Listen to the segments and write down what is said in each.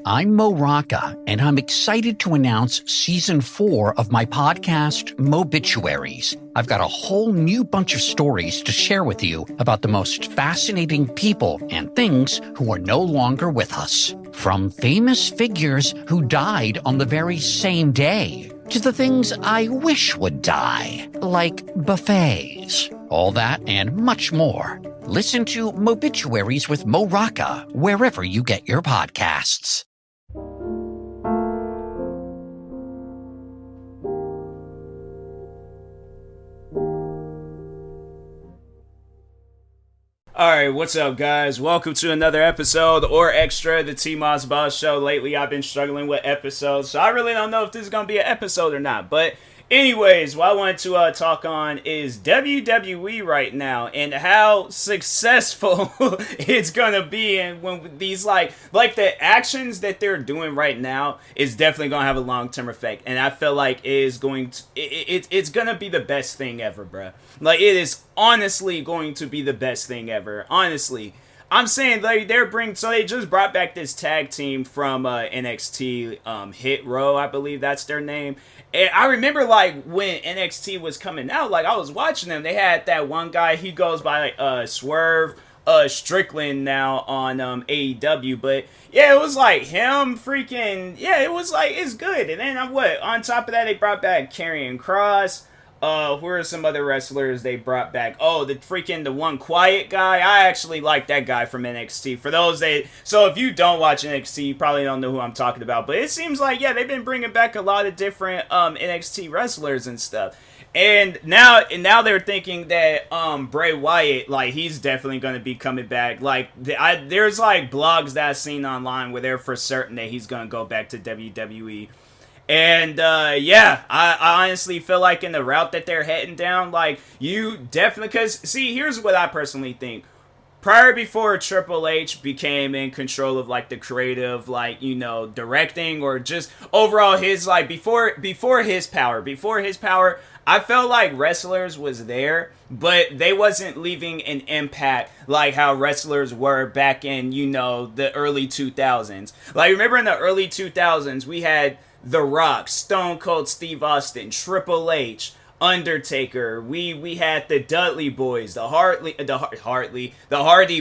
I'm Mo Rocca, and I'm excited to announce Season 4 of my podcast, Mobituaries. I've got a whole new bunch of stories to share with you about the most fascinating people and things who are no longer with us. From famous figures who died on the very same day, to the things I wish would die, like buffets. All that and much more. Listen to Mobituaries with Mo Rocca wherever you get your podcasts. Alright, what's up guys? Welcome to another episode or extra of the TMossBoss show. Lately I've been struggling with episodes, so I really don't know if this is going to be an episode or not. But anyways, what I wanted to talk on is WWE right now and how successful it's going to be. And when these like the actions that they're doing right now is definitely going to have a long-term effect. And I feel like it is going to, it's going to be the best thing ever, bruh. Like, it is honestly going to be the best thing ever. Honestly. I'm saying they just brought back this tag team from NXT, Hit Row, I believe that's their name. And I remember, like, when NXT was coming out, like, I was watching them. They had that one guy, he goes by Swerve Strickland now on AEW. But, yeah, it was like him freaking, yeah, it was like, it's good. And then, on top of that, they brought back Karrion Kross. Who are some other wrestlers they brought back? Oh, the one quiet guy. I actually like that guy from NXT. So if you don't watch NXT, you probably don't know who I'm talking about. But it seems like, yeah, they've been bringing back a lot of different NXT wrestlers and stuff. And now they're thinking that Bray Wyatt, like, he's definitely going to be coming back. Like, there's like blogs that I've seen online where they're for certain that he's going to go back to WWE. And, yeah, I honestly feel like in the route that they're heading down, like, you definitely, because, see, here's what I personally think. Before Triple H became in control of, like, the creative, like, you know, directing, or just overall his, like, before his power, I felt like wrestlers was there, but they wasn't leaving an impact like how wrestlers were back in, you know, the early 2000s. Like, remember in the early 2000s, we had The Rock, Stone Cold Steve Austin, Triple H, Undertaker. We had the Dudley Boys, the Hardy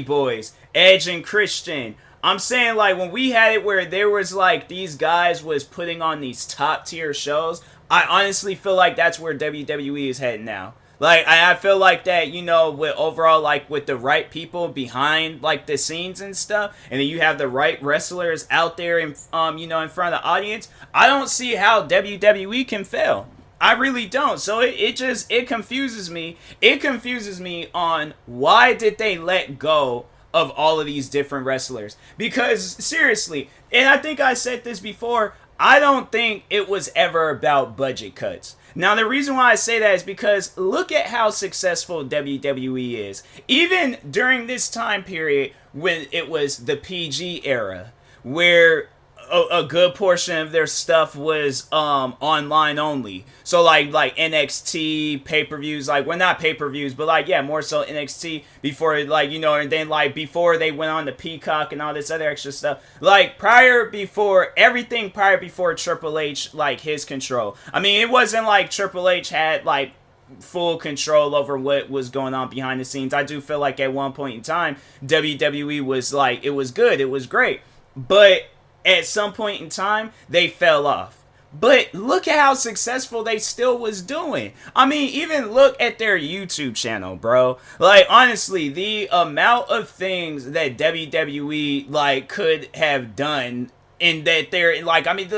Boys, Edge and Christian. I'm saying, like, when we had it where there was, like, these guys was putting on these top tier shows, I honestly feel like that's where WWE is heading now. Like, I feel like that, you know, with overall, like, with the right people behind, like, the scenes and stuff, and then you have the right wrestlers out there, in, you know, in front of the audience, I don't see how WWE can fail. I really don't. So it confuses me. It confuses me on why did they let go of all of these different wrestlers? Because, seriously, and I think I said this before, I don't think it was ever about budget cuts. Now, the reason why I say that is because look at how successful WWE is. Even during this time period when it was the PG era, where a good portion of their stuff was online only. So like NXT pay-per-views, like, well, not pay-per-views, but like, yeah, more so NXT before, like, you know, and then like before they went on to Peacock and all this other extra stuff. Like before Triple H, like, his control. I mean, it wasn't like Triple H had like full control over what was going on behind the scenes. I do feel like at one point in time, WWE was like, it was good, it was great. But at some point in time, they fell off. But look at how successful they still was doing. I mean, even look at their YouTube channel, bro. Like, honestly, the amount of things that WWE, like, could have done, and that they're, like, I mean,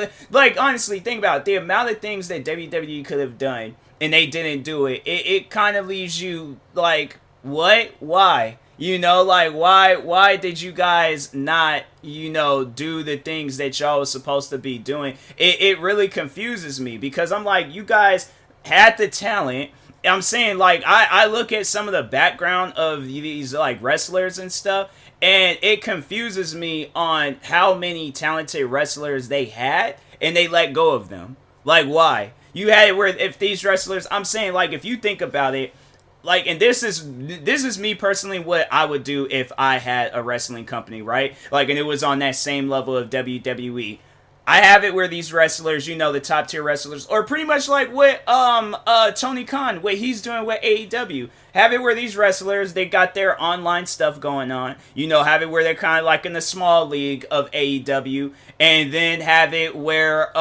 honestly, think about it. The amount of things that WWE could have done, and they didn't do it, it kind of leaves you, like, what? Why? You know, like, why did you guys not, you know, do the things that y'all was supposed to be doing? It really confuses me, because I'm like, you guys had the talent. I'm saying, like, I look at some of the background of these, like, wrestlers and stuff, and it confuses me on how many talented wrestlers they had, and they let go of them. Like, why? You had it where if these wrestlers, I'm saying, like, if you think about it, like, and this is me personally, what I would do if I had a wrestling company, right? Like, and it was on that same level of WWE. I have it where these wrestlers, the top tier wrestlers, or pretty much like what Tony Khan, what he's doing with AEW. Have it where these wrestlers, they got their online stuff going on. Have it where they're kind of like in the small league of AEW, and then have it where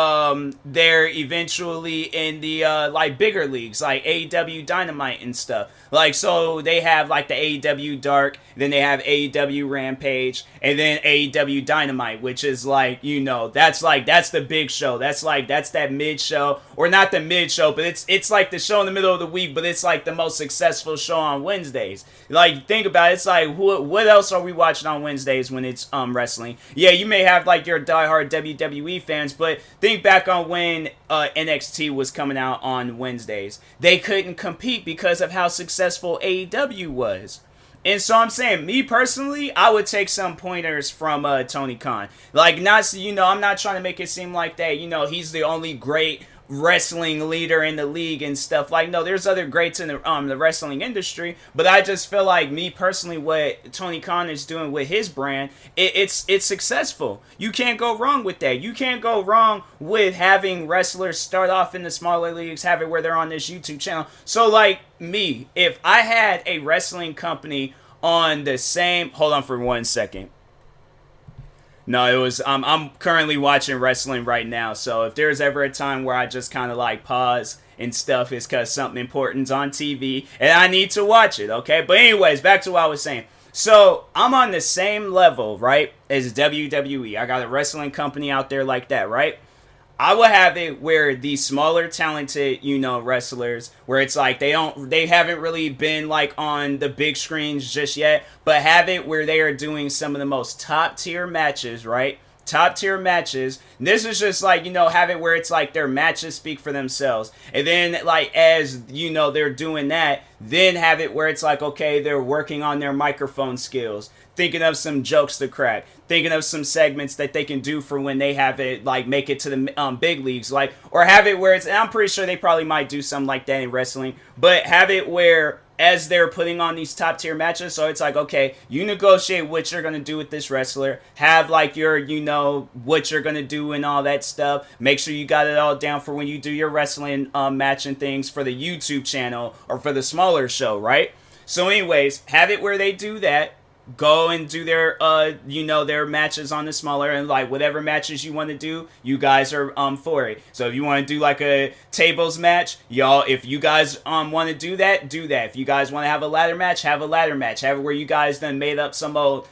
they're eventually in the like bigger leagues, like AEW Dynamite and stuff. Like, so they have like the AEW Dark, then they have AEW Rampage, and then AEW Dynamite, which is like, that's the big show. That's that mid show, or not the mid show, but it's like the show in the middle of the week, but it's like the most successful show on Wednesdays. Like, think about it. It's like, what else are we watching on Wednesdays when it's wrestling? Yeah, you may have like your diehard WWE fans, but think back on when NXT was coming out on Wednesdays. They couldn't compete because of how successful AEW was. And so I'm saying, me personally, I would take some pointers from Tony Khan. Like, I'm not trying to make it seem like that, he's the only great wrestling leader in the league and stuff. Like, no, there's other greats in the wrestling industry, but I just feel like, me personally, what Tony Khan is doing with his brand, it's successful. You can't go wrong with that. You can't go wrong with having wrestlers start off in the smaller leagues, have it where they're on this YouTube channel. So, like, me, if I had a wrestling company on the same... Hold on for 1 second. No, it was, I'm currently watching wrestling right now, so if there's ever a time where I just kind of like pause and stuff, it's because something important's on TV, and I need to watch it, okay? But anyways, back to what I was saying. So, I'm on the same level, right, as WWE. I got a wrestling company out there like that, right? I would have it where these smaller talented, wrestlers, where it's like they haven't really been like on the big screens just yet, but have it where they are doing some of the most top tier matches, right? Top tier matches. This is just like, have it where it's like their matches speak for themselves. And then like, as they're doing that, then have it where it's like, okay, they're working on their microphone skills, thinking of some jokes to crack, thinking of some segments that they can do for when they have it, like, make it to the big leagues, like, or have it where it's, and I'm pretty sure they probably might do something like that in wrestling, but have it where, as they're putting on these top tier matches, so it's like, okay, you negotiate what you're going to do with this wrestler, have like your, what you're going to do and all that stuff, make sure you got it all down for when you do your wrestling match and things for the YouTube channel or for the smaller show, right? So anyways, have it where they do that, go and do their their matches on the smaller, and like whatever matches you want to do, you guys are for it. So if you want to do like a tables match, y'all, if you guys want to do that, do that. If you guys want to have a ladder match, have a ladder match. Have it where you guys then made up some old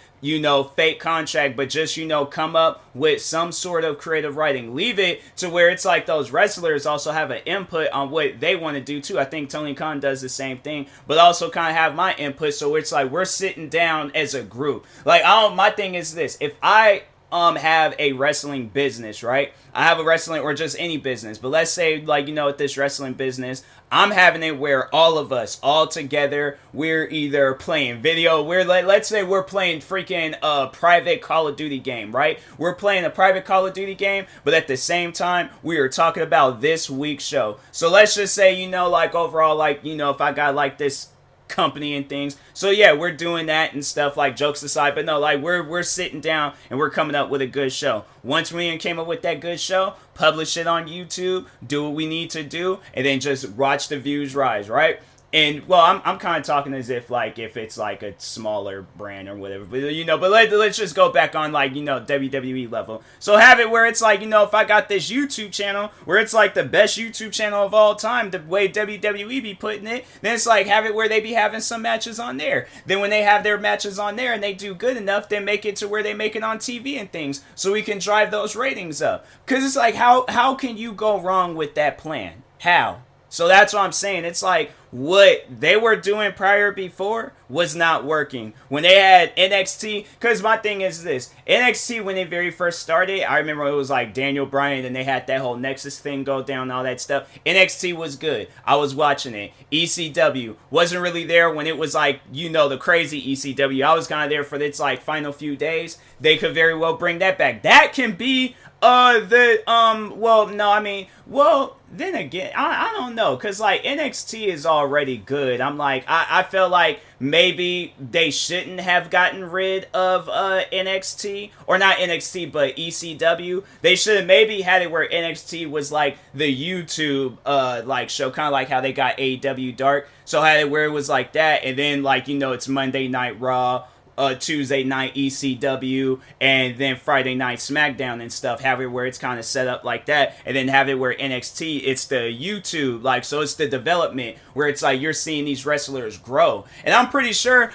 fake contract, but just, come up with some sort of creative writing. Leave it to where it's like those wrestlers also have an input on what they want to do too. I think Tony Khan does the same thing, but also kind of have my input, so it's like we're sitting down as a group. Like, my thing is this: if I have a wrestling business, right? I have a wrestling, or just any business, but let's say, like, with this wrestling business, I'm having it where all of us, all together, we're either playing video, let's say we're playing freaking private Call of Duty game, right? We're playing a private Call of Duty game, but at the same time, we are talking about this week's show. So let's just say, like, overall, like, if I got like this company and things, so yeah, we're doing that and stuff, like, jokes aside, but no, like, we're sitting down and we're coming up with a good show. Once we came up with that good show, publish it on YouTube, do what we need to do, and then just watch the views rise, right? And, well, I'm kind of talking as if, like, if it's, like, a smaller brand or whatever. But, but let's just go back on, like, WWE level. So have it where it's, like, if I got this YouTube channel where it's, like, the best YouTube channel of all time, the way WWE be putting it, then it's, like, have it where they be having some matches on there. Then when they have their matches on there and they do good enough, then make it to where they make it on TV and things, so we can drive those ratings up. Because it's, like, how can you go wrong with that plan? How? So that's what I'm saying. It's like, what they were doing prior before was not working. When they had NXT, because my thing is this, NXT, when they very first started, I remember it was like Daniel Bryan, and they had that whole Nexus thing go down, all that stuff. NXT was good. I was watching it. ECW wasn't really there when it was like, the crazy ECW. I was kind of there for its like final few days. They could very well bring that back. That can be then again, I don't know, cause like NXT is already good. I'm like, I feel like maybe they shouldn't have gotten rid of NXT, or not NXT, but ECW. They should have maybe had it where NXT was like the YouTube like show, kind of like how they got AEW Dark. So had it where it was like that, and then like it's Monday Night Raw, Tuesday night ECW, and then Friday night SmackDown and stuff. Have it where it's kind of set up like that, and then have it where NXT, it's the YouTube, like, so it's the development where it's like you're seeing these wrestlers grow. And I'm pretty sure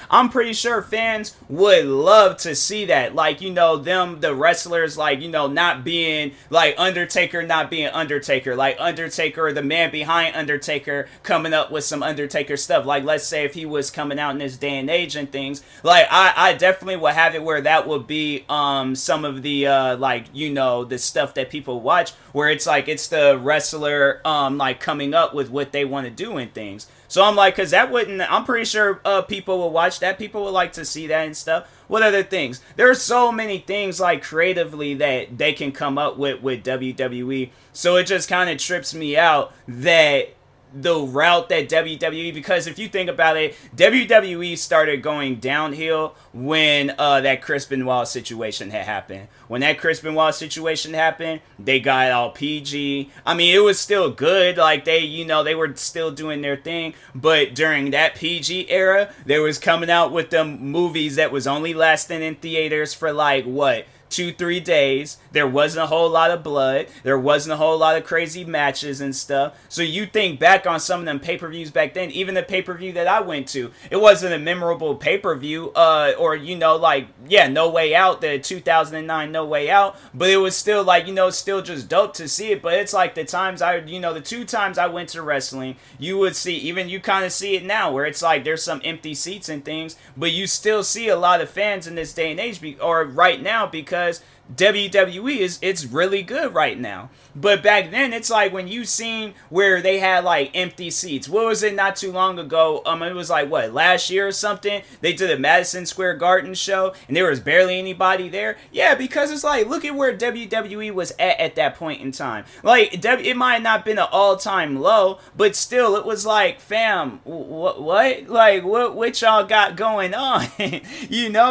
fans would love to see that, like, the wrestlers, like, not being like Undertaker, not being Undertaker, like Undertaker, the man behind Undertaker, coming up with some Undertaker stuff. Like, let's say if he was coming out in this day and age and things, like, I definitely would have it where that would be some of the the stuff that people watch, where it's like it's the wrestler like coming up with what they want to do and things. So I'm like, cause I'm pretty sure people will watch that. People would like to see that and stuff. What other things? There are so many things like creatively that they can come up with WWE. So it just kind of trips me out that the route that WWE, because if you think about it, WWE started going downhill when that Chris Benoit situation had happened. When that Chris Benoit situation happened, they got all PG. I mean, it was still good. Like, they were still doing their thing. But during that PG era, they was coming out with them movies that was only lasting in theaters for like, what, 2-3 days. There wasn't a whole lot of blood. There wasn't a whole lot of crazy matches and stuff. So you think back on some of them pay-per-views back then, even the pay-per-view that I went to, it wasn't a memorable pay-per-view, or No Way Out, the 2009 No Way Out, but it was still like, still just dope to see it. But it's like the 2 times I went to wrestling, you would see, even you kind of see it now, where it's like there's some empty seats and things, but you still see a lot of fans in this day and age, or right now, because WWE it's really good right now. But back then, it's like when you seen where they had like empty seats. What was it not too long ago? It was like, what, last year or something? They did a Madison Square Garden show and there was barely anybody there. Yeah, because it's like, look at where WWE was at that point in time. Like, it might not been an all-time low, but still, it was like, fam, what? Like, what y'all got going on?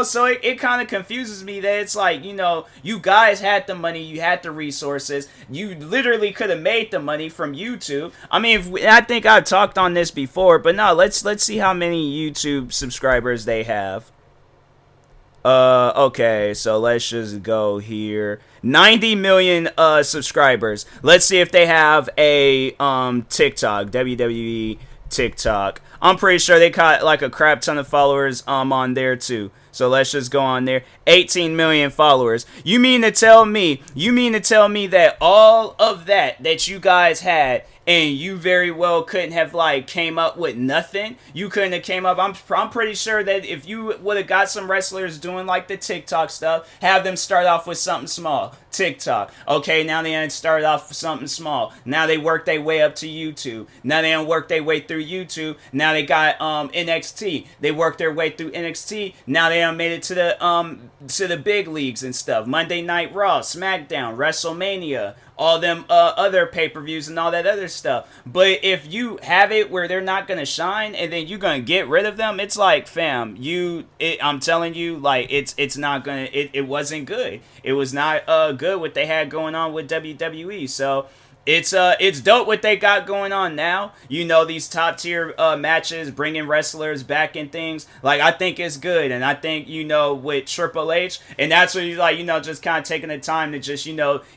So it kind of confuses me that it's like, you guys had the money, you had the resources, you literally could have made the money from YouTube. I mean, I think I've talked on this before, but no, let's see how many YouTube subscribers they have. Okay, so let's just go here. 90 million subscribers. Let's see if they have a TikTok, WWE TikTok. I'm pretty sure they got like a crap ton of followers on there too. So let's just go on there. 18 million followers. You mean to tell me that all of that you guys had, and you very well couldn't have like came up with nothing? You couldn't have came up. I'm pretty sure that if you would have got some wrestlers doing like the TikTok stuff, have them start off with something small. TikTok. Okay, now they started off with something small. Now they work their way up to YouTube. Now they don't work their way through YouTube. Now they got NXT. They worked their way through NXT. Now they made it to the big leagues and stuff. Monday Night Raw, SmackDown, WrestleMania, all them other pay-per-views and all that other stuff. But if you have it where they're not gonna shine and then you're gonna get rid of them, it's like, fam, I'm telling you, like, it's not gonna, it wasn't good. It was not good what they had going on with WWE. So it's dope what they got going on now. These top tier matches, bringing wrestlers back and things. Like, I think it's good, and I think with Triple H, and that's what you like. Just kind of taking the time to just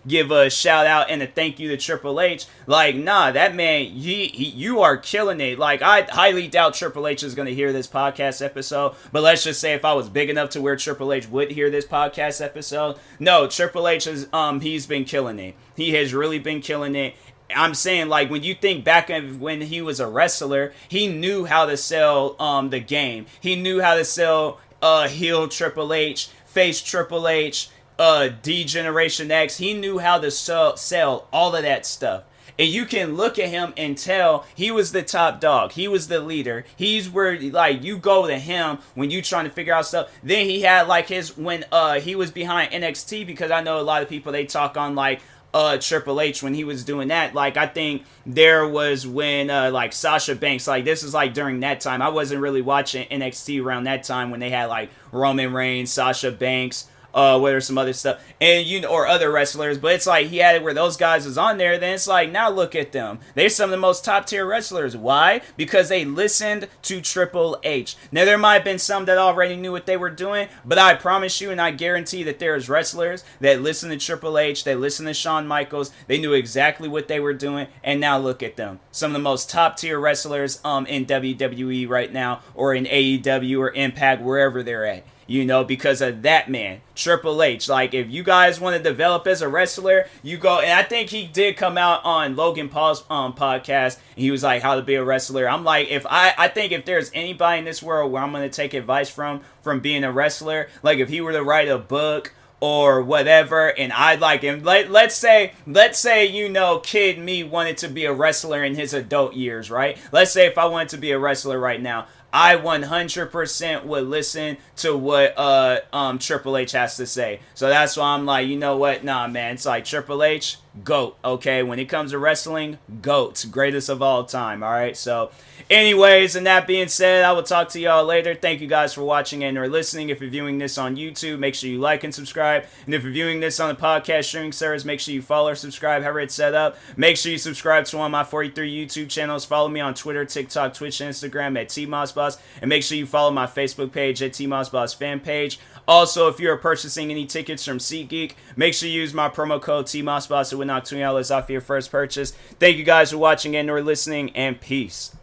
give a shout out and a thank you to Triple H. Like, nah, that man, you are killing it. Like, I highly doubt Triple H is gonna hear this podcast episode. But let's just say if I was big enough to where Triple H would hear this podcast episode, no, Triple H is he's been killing it. He has really been killing it. I'm saying, like, when you think back of when he was a wrestler, he knew how to sell the game. He knew how to sell heel Triple H, face Triple H, D-Generation X. He knew how to sell all of that stuff. And you can look at him and tell he was the top dog. He was the leader. He's where, like, you go to him when you trying to figure out stuff. Then he had, like, when he was behind NXT, because I know a lot of people, they talk on, like, Triple H when he was doing that. Like, I think there was when like Sasha Banks, like this is like during that time. I wasn't really watching NXT around that time when they had like Roman Reigns, Sasha Banks, what are some other stuff, and or other wrestlers, but it's like he had it where those guys was on there. Then it's like, now look at them, they're some of the most top tier wrestlers. Why? Because they listened to Triple H. Now there might have been some that already knew what they were doing, but I promise you and I guarantee that there's wrestlers that listen to Triple H, they listen to Shawn Michaels, they knew exactly what they were doing, and now look at them, some of the most top tier wrestlers in WWE right now, or in AEW or Impact, wherever they're at. Because of that man, Triple H. Like, if you guys want to develop as a wrestler, you go. And I think he did come out on Logan Paul's podcast, and he was like, how to be a wrestler. I'm like, I think if there's anybody in this world where I'm going to take advice from being a wrestler, like if he were to write a book or whatever, and I'd like him, let's say, kid me wanted to be a wrestler in his adult years, right? Let's say if I wanted to be a wrestler right now, I 100% would listen to what Triple H has to say. So that's why I'm like, you know what? Nah, man. It's like Triple H, GOAT, okay? When it comes to wrestling, GOAT. Greatest of all time, all right? So, anyways, and that being said, I will talk to y'all later. Thank you guys for watching and or listening. If you're viewing this on YouTube, make sure you like and subscribe. And if you're viewing this on the podcast streaming service, make sure you follow or subscribe, however it's set up. Make sure you subscribe to one of my 43 YouTube channels. Follow me on Twitter, TikTok, Twitch, and Instagram at TMossBoss. And make sure you follow my Facebook page at TMossBoss fan page. Also, if you are purchasing any tickets from SeatGeek, make sure you use my promo code TMossBoss. It will knock $20 off your first purchase. Thank you guys for watching and or listening, and peace.